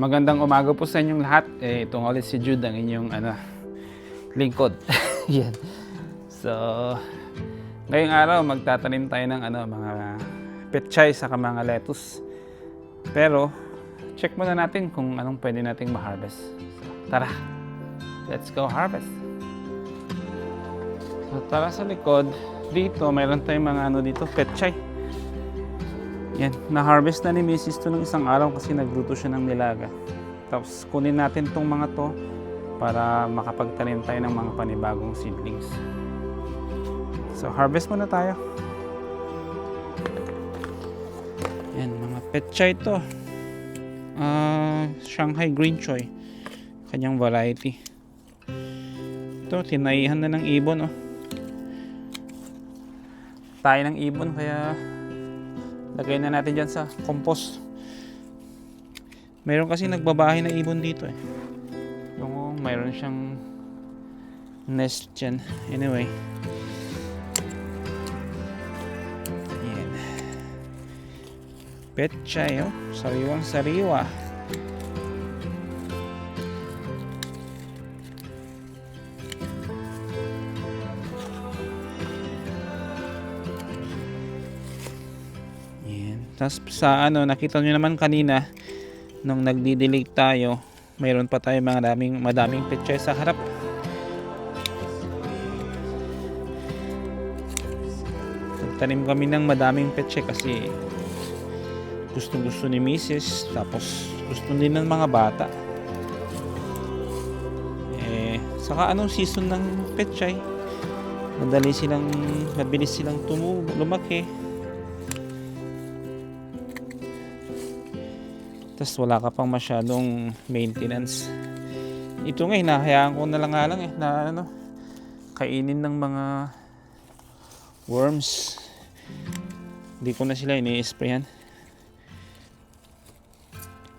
Magandang umaga po sa inyong lahat. Ito nga ulit si Jude, ang inyong lingkod. Yan. So, ngayong araw magtatanim tayo ng mga petchay saka mga lettuce. Pero, check muna natin kung anong pwede nating ma-harvest. So, tara, let's go harvest. So, tara sa likod. Dito, mayroon tayong mga dito, petchay. Yan, na-harvest na ni Mrs. to ng isang araw kasi nagluto siya ng nilaga. Tapos kunin natin tong mga to para makapagtanim tayo ng mga panibagong seedlings. So harvest muna tayo. Yan, mga petchay to. Shanghai Green Choy. Kanyang variety. Ito, tinaihan na ng ibon. Tayo ng ibon kaya lagay na natin dyan sa compost. Mayroon kasi nagbabahay na ibon dito eh. Yung mayroon siyang nest dyan. Anyway. Yan. Petchay sariwang sariwa. Tapos sa nakita nyo naman kanina nung nagdi-delete tayo, mayroon pa tayo madaming petchay sa harap. Nagtanim kami ng madaming petchay kasi gusto ni Mrs. Tapos gusto din ng mga bata. Saka anong season ng petchay, mabilis silang lumaki. Tapos wala ka pang masyadong maintenance. Ito nga, hinahayaan ko na lang na kainin ng mga worms. Hindi ko na sila ini-sprayan.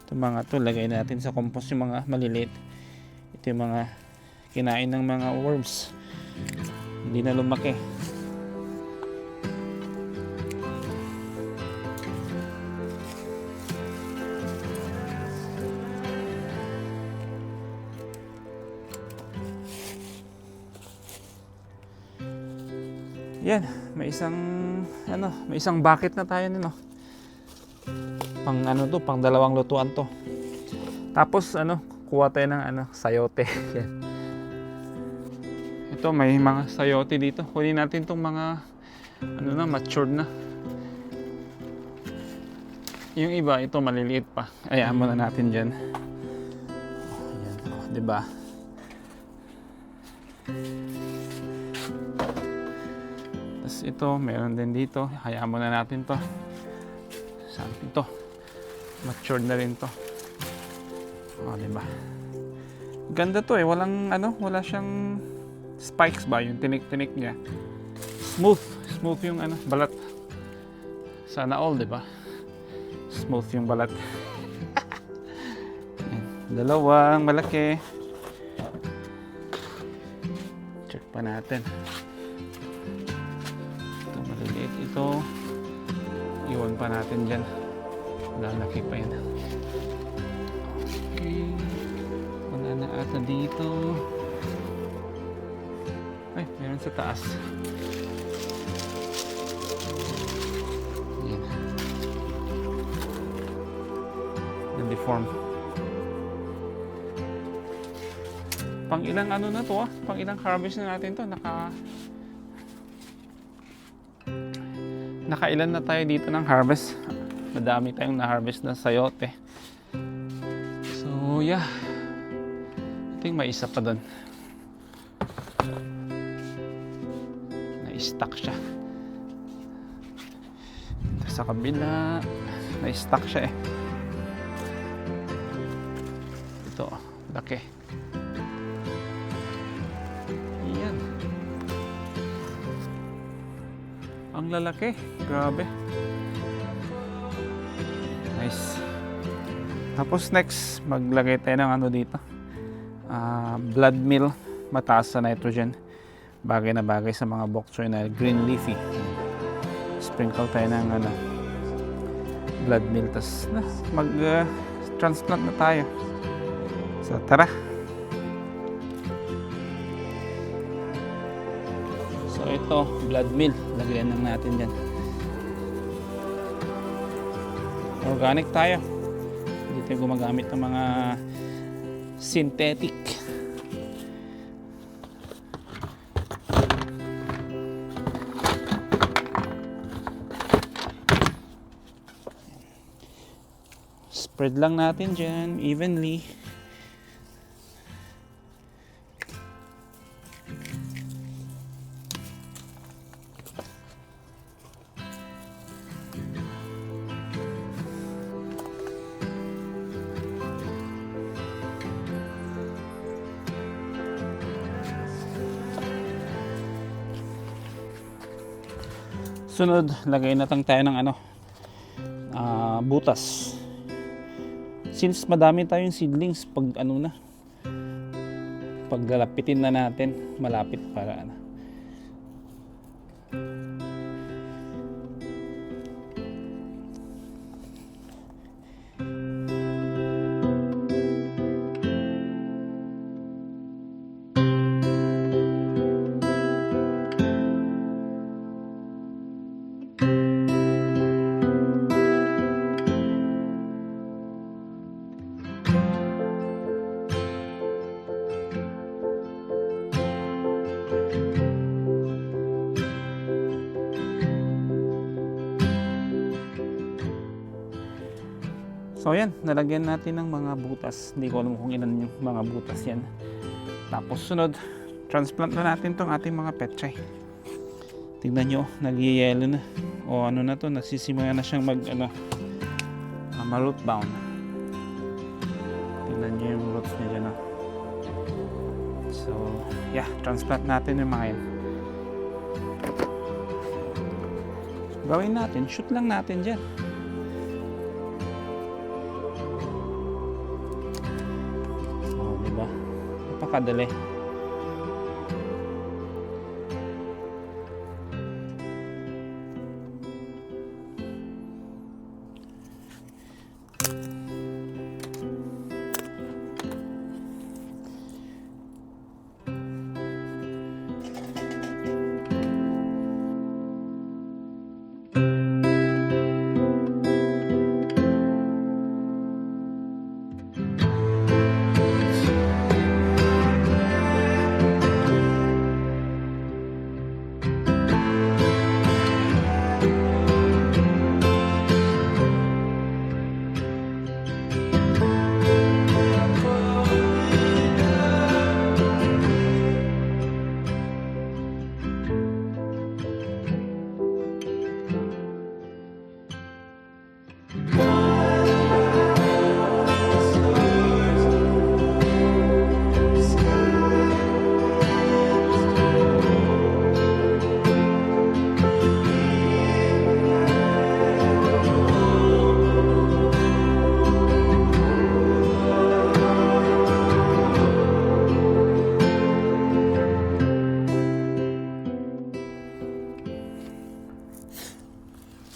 Ito mga to, lagay natin sa compost yung mga maliliit. Ito yung mga kinain ng mga worms. Hindi na lumaki. Yan, may isang bucket na tayo nino. Pang dalawang lutuan to. Tapos kuha tayo ng sayote. Yan. Ito may mga sayote dito. Kunin natin tong mga matured na. Yung iba ito maliliit pa. Ayaan muna natin diyan. Yan, 'di ba? Tapos ito, meron din dito. Hayaan muna natin to. Saan ito? Matured na rin to. Diba? Ganda to eh. Wala siyang spikes ba? Yung tinik-tinik niya. Smooth yung balat. Sana all, diba? Smooth yung balat. Dalawang malaki. Check pa natin. Ito, iwan pa natin dyan. Lalaki pa yan. Okay. Wala na ata dito. Ay, meron sa taas. Yan. Na-deform. Pang ilang na to Pang ilang harvest na natin to. Nakailan na tayo dito ng harvest. Madami tayong na-harvest na sayote. So, yeah. I think may isa pa doon. Na-stuck siya. Ito sa kabila. Na-stuck siya eh. Ito, laki. Yan. Ang lalaki. Grabe. Nice. Tapos next, maglagay tayo ng dito. Blood meal. Mataas sa nitrogen. Bagay na bagay sa mga bok choy na green leafy. Sprinkle tayo ng blood meal. Tapos transplant na tayo. So tara. So ito, blood meal. Lagyan lang natin dyan. Organic tayo. Hindi tayo gumagamit ng mga synthetic. Spread lang natin dyan evenly. Sunod, lagay na tayo ng butas. Since madami tayong seedlings, pag paglalapitin na natin, malapit para So yan, nalagyan natin ng mga butas. Hindi ko alam kung ilan yung mga butas yan. Tapos sunod, transplant na natin tong ating mga petchay. Tingnan nyo, nag-yellow na. O ano na to, nagsisimula na siyang ma-root bound. Tingnan nyo yung roots niya dyan. So, yeah, transplant natin yung mga yan. Gawin natin, shoot lang natin dyan. Napakadali.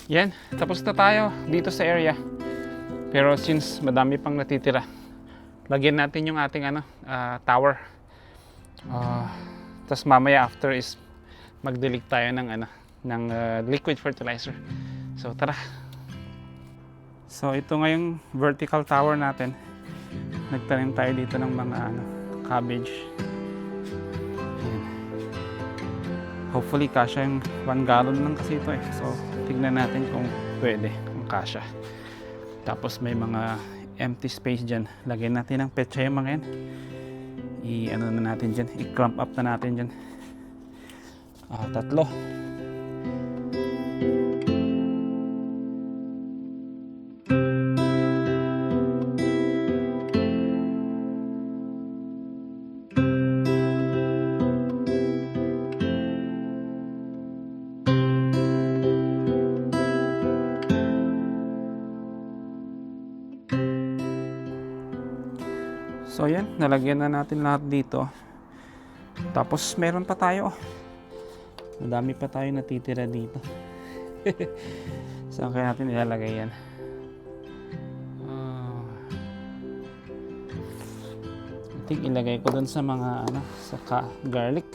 Yan, tapos na tayo dito sa area. Pero since madami pang natitira, lagyan natin yung ating tower. Tapos mamaya after is magdilig tayo ng liquid fertilizer. So tara. So ito ngayong vertical tower natin. Nagtanim tayo dito ng mga cabbage. Yan. Hopefully kasya yung 1 gallon lang kasi ito eh. So tignan natin kung pwede, kung kasya. Tapos may mga empty space dyan. Lagyan natin ng petsa yung mga yan. I-ano na natin dyan. I-clump up na natin dyan. 3. So yan, nalagyan na natin lahat dito. Tapos meron pa tayo. Madami pa tayo natitira dito. Saan kaya natin ilalagay yan? think ilagay ko dun sa mga ano, sa garlic.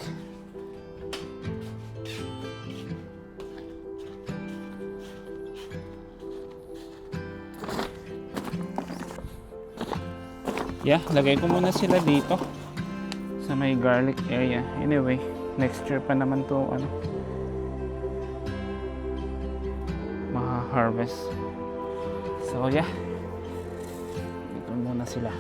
Yeah, lagay ko muna sila dito sa may garlic area. Anyway, next year pa naman to ano, ma-harvest. So yeah, dito muna sila.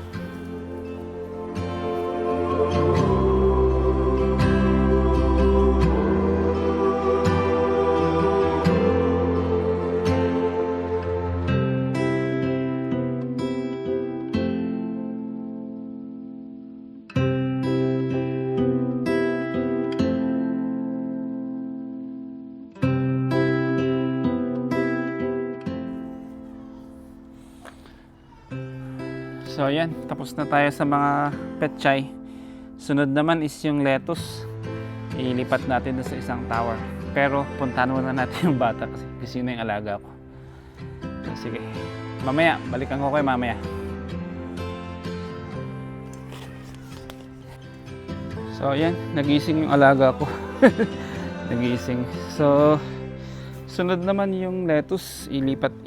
So ayan, tapos na tayo sa mga petchay. Sunod naman is yung lettuce. Ilipat natin doon sa isang tower. Pero puntahan muna natin yung bata kasi yun na yung alaga ko. So, sige, mamaya, balikan ko kayo mamaya. So ayan, nagising yung alaga ko. Nagising. So sunod naman yung lettuce, ilipat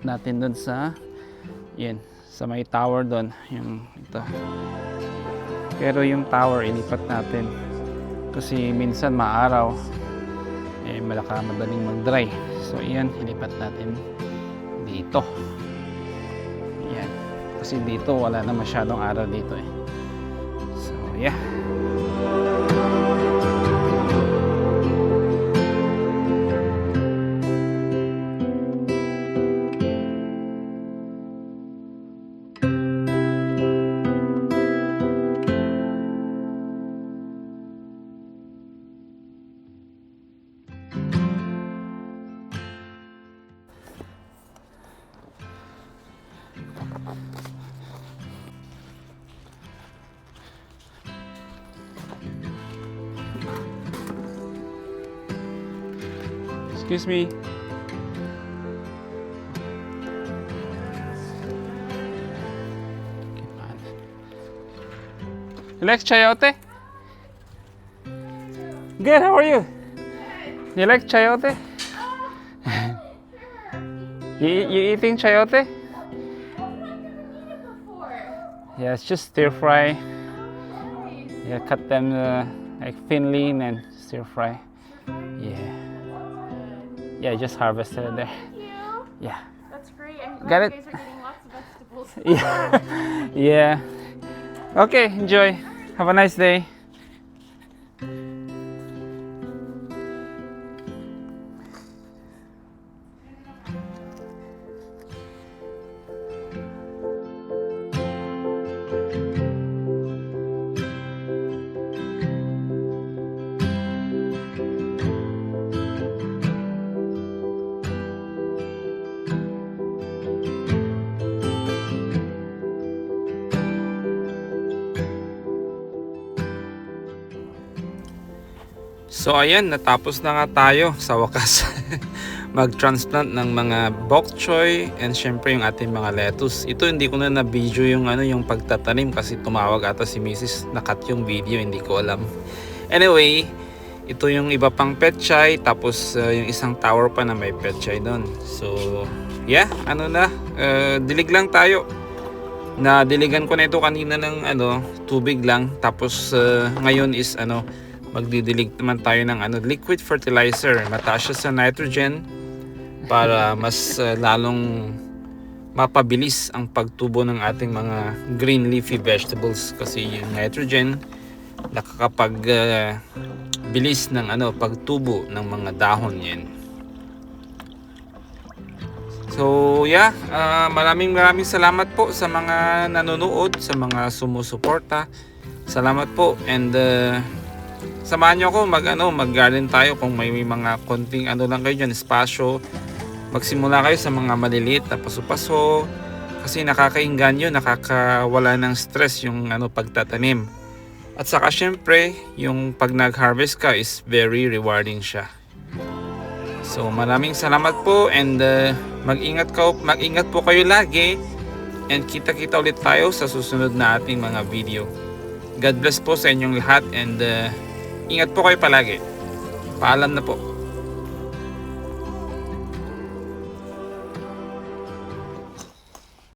natin doon sa yan, sa may tower doon, yung ito. Pero yung tower ilipat natin kasi minsan maaraw, madaling mag-dry. So iyan, ilipat natin dito. Yan, kasi dito wala na masyadong araw dito eh. So yeah. Excuse me. You like chayote? Good, how are you? You like chayote? You eating chayote? Yeah, it's just stir fry. Yeah, cut them like thinly and stir fry. Yeah. Yeah, just harvested there. Thank you. Yeah. That's great. I'm Got glad it? you guys are getting lots of vegetables. Yeah. Yeah. Okay, enjoy. Have a nice day. So ayan, natapos na nga tayo sa wakas mag-transplant ng mga bok choy and syempre yung ating mga lettuce. Ito hindi ko na na-video yung yung pagtatanim kasi tumawag ata si Mrs. Nakat yung video, hindi ko alam. Anyway, ito yung iba pang petchay, tapos yung isang tower pa na may petchay doon. So yeah, dilig lang tayo. Nadiligan ko na ito kanina ng tubig lang, tapos ngayon is magdidilig naman tayo ng liquid fertilizer. Mataas siya sa nitrogen para mas lalong mapabilis ang pagtubo ng ating mga green leafy vegetables kasi yung nitrogen nakakapagbilis ng pagtubo ng mga dahon yan. So yeah, maraming salamat po sa mga nanonood, sa mga sumusuporta. Salamat po, and samahan nyo ako mag-garden tayo kung may mga konting lang kayo dyan, espasyo. Magsimula kayo sa mga maliliit na paso-paso kasi nakakainganyo, nakakawala ng stress yung pagtatanim. At saka syempre, yung pag nag-harvest ka is very rewarding siya. So maraming salamat po, and mag-ingat po kayo lagi. And kita-kita ulit tayo sa susunod na ating mga video. God bless po sa inyong lahat and ingat po kayo palagi. Paalam na po.